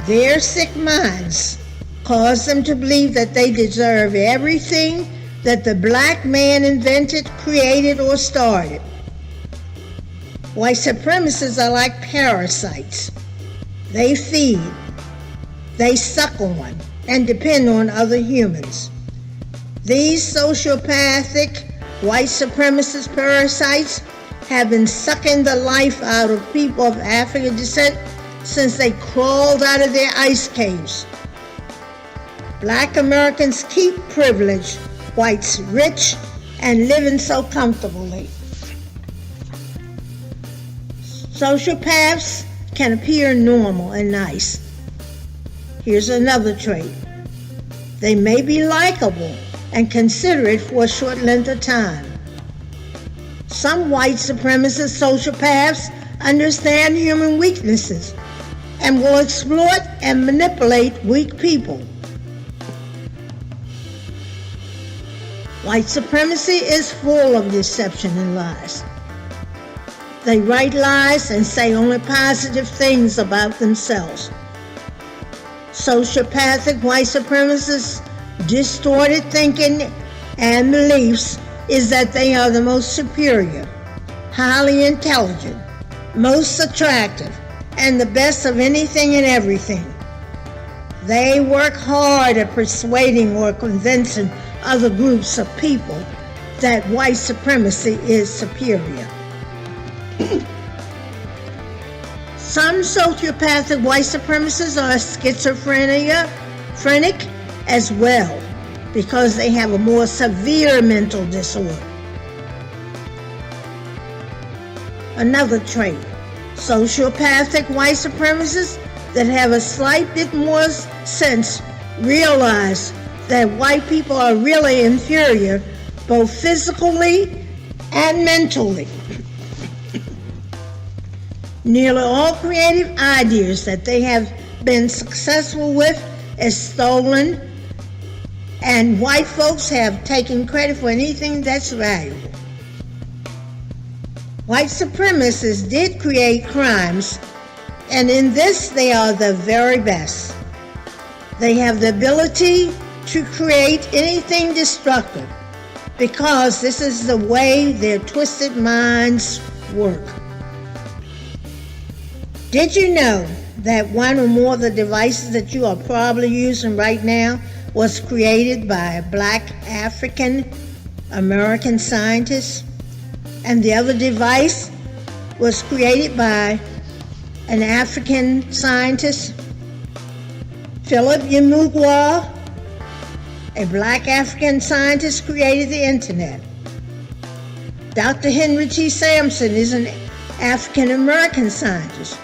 Their sick minds cause them to believe that they deserve everything that the black man invented, created, or started. White supremacists are like parasites. They feed, they suck on, and depend on other humans. These sociopathic white supremacist parasites have been sucking the life out of people of African descent since they crawled out of their ice caves. Black Americans keep privileged whites rich and living so comfortably. Sociopaths can appear normal and nice. Here's another trait. They may be likable and considerate for a short length of time. Some white supremacist sociopaths understand human weaknesses and will exploit and manipulate weak people. White supremacy is full of deception and lies. They write lies and say only positive things about themselves. Sociopathic white supremacists' distorted thinking and beliefs is that they are the most superior, highly intelligent, most attractive, and the best of anything and everything. They work hard at persuading or convincing other groups of people that white supremacy is superior. Some sociopathic white supremacists are schizophrenic as well, because they have a more severe mental disorder. Another trait, sociopathic white supremacists that have a slight bit more sense realize that white people are really inferior, both physically and mentally. Nearly all creative ideas that they have been successful with is stolen, and white folks have taken credit for anything that's valuable. White supremacists did create crimes, and in this they are the very best. They have the ability to create anything destructive because this is the way their twisted minds work. Did you know that one or more of the devices that you are probably using right now was created by a black African American scientist, and the other device was created by an African scientist? Philip Yamugwa, a black African scientist, created the internet. Dr. Henry T. Sampson is an African American scientist.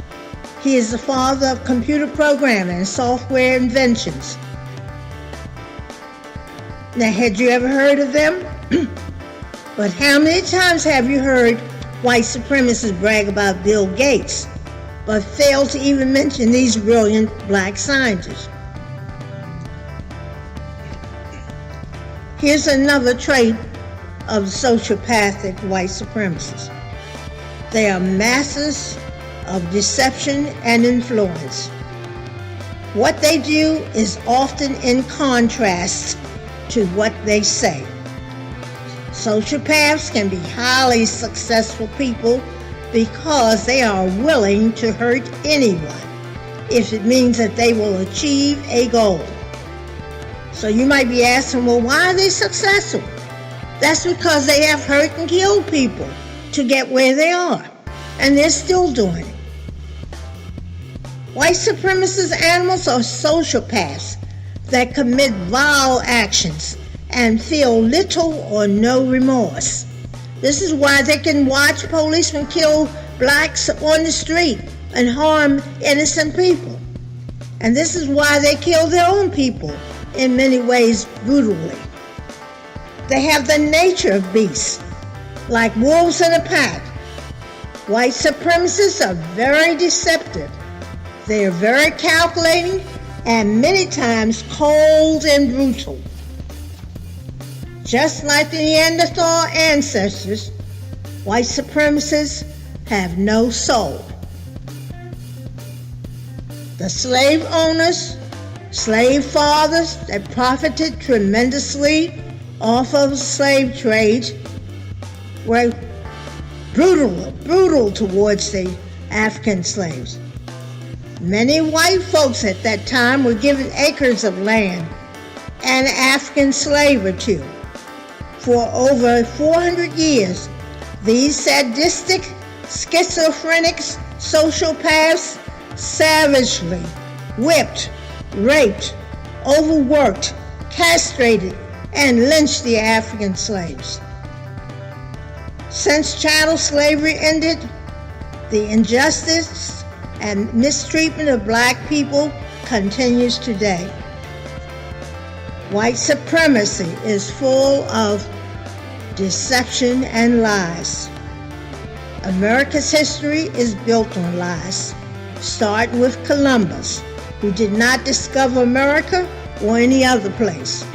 He is the father of computer programming and software inventions. Now, had you ever heard of them? But how many times have you heard white supremacists brag about Bill Gates, but fail to even mention these brilliant black scientists? Here's another trait of sociopathic white supremacists. They are masters of deception and influence. What they do is often in contrast to what they say. Sociopaths can be highly successful people because they are willing to hurt anyone if it means that they will achieve a goal. So you might be asking, well, why are they successful? That's because they have hurt and killed people to get where they are, and they're still doing it. White supremacist animals are sociopaths that commit vile actions and feel little or no remorse. This is why they can watch policemen kill blacks on the street and harm innocent people. And this is why they kill their own people, in many ways brutally. They have the nature of beasts, like wolves in a pack. White supremacists are very deceptive. They are very calculating and many times cold and brutal. Just like the Neanderthal ancestors, white supremacists have no soul. The slave owners, slave fathers that profited tremendously off of the slave trade were brutal towards the African slaves. Many white folks at that time were given acres of land and an African slave or two. For over 400 years, these sadistic, schizophrenic sociopaths savagely whipped, raped, overworked, castrated, and lynched the African slaves. Since chattel slavery ended, the injustice and mistreatment of black people continues today. White supremacy is full of deception and lies. America's history is built on lies, starting with Columbus, who did not discover America or any other place.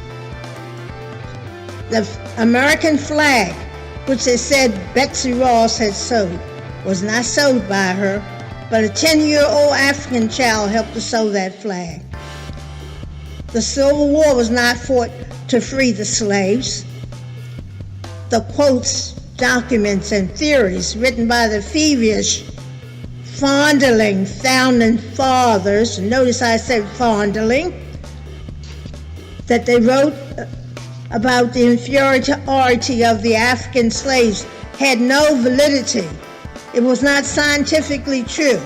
The American flag, which they said Betsy Ross had sewed, was not sewed by her, but a 10-year-old African child helped to sew that flag. The Civil War was not fought to free the slaves. The quotes, documents, and theories written by the thievish, fondling founding fathers, notice I said fondling, that they wrote about the inferiority of the African slaves had no validity. It was not scientifically true.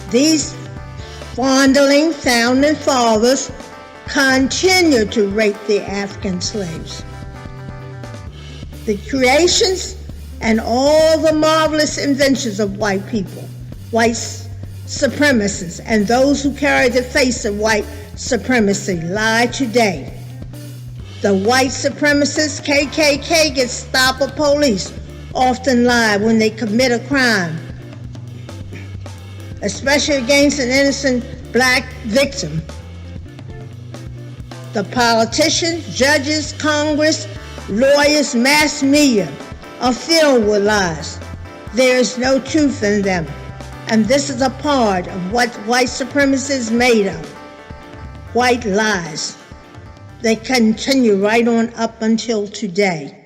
These fondling founding fathers continued to rape the African slaves. The creations and all the marvelous inventions of white people, white supremacists, and those who carry the face of white supremacy lie today. The white supremacists, KKK, Gestapo police often lie when they commit a crime, especially against an innocent black victim. The politicians, judges, Congress, lawyers, mass media are filled with lies. There is no truth in them, and this is a part of what white supremacy is made of. White lies. They continue right on up until today.